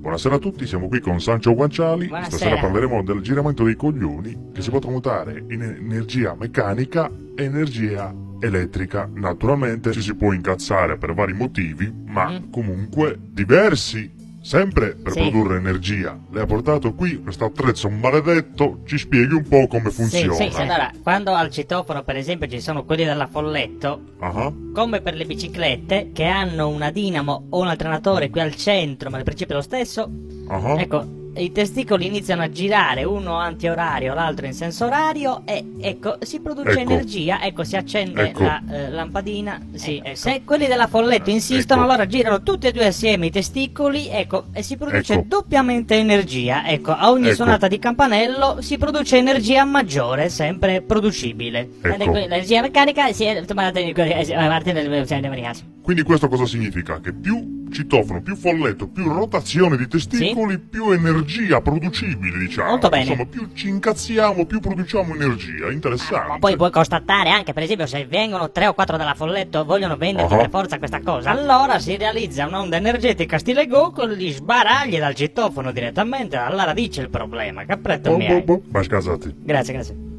Buonasera a tutti, siamo qui con Sancio Guanciali. Buonasera. Stasera parleremo del giramento dei coglioni, che si può tramutare in energia meccanica e energia elettrica. Naturalmente ci si può incazzare per vari motivi, ma comunque diversi, sempre per Sì. produrre energia. Le ha portato qui questo attrezzo maledetto, ci spieghi un po' come funziona. Sì, allora, quando al citofono per esempio ci sono quelli della Folletto, Ah, come per le biciclette che hanno una dinamo o un alternatore qui al centro, ma il principio è lo stesso, ah. ecco, i testicoli iniziano a girare, uno antiorario, l'altro in senso orario, e ecco, si produce Ecco. energia, ecco, si accende Ecco. la lampadina, sì, se quelli della Folletto insistono, Ecco. allora girano tutti e due assieme i testicoli, ecco, e si produce Ecco. doppiamente energia, ecco, a ogni Ecco. suonata di campanello si produce energia maggiore, sempre producibile. Ecco. L'energia meccanica si è Quindi questo cosa significa? Che più citofono, più folletto, più rotazione di testicoli, più energia producibile, diciamo. Molto bene. Insomma, più ci incazziamo, più produciamo energia. Interessante. Ma poi puoi constatare anche, per esempio, se vengono 3 o 4 dalla Folletto e vogliono venderti Ah. per forza questa cosa, allora si realizza un'onda energetica stile Go con gli sbaragli dal citofono direttamente alla radice il problema. Capretto mi hai. Ma scasati. Grazie.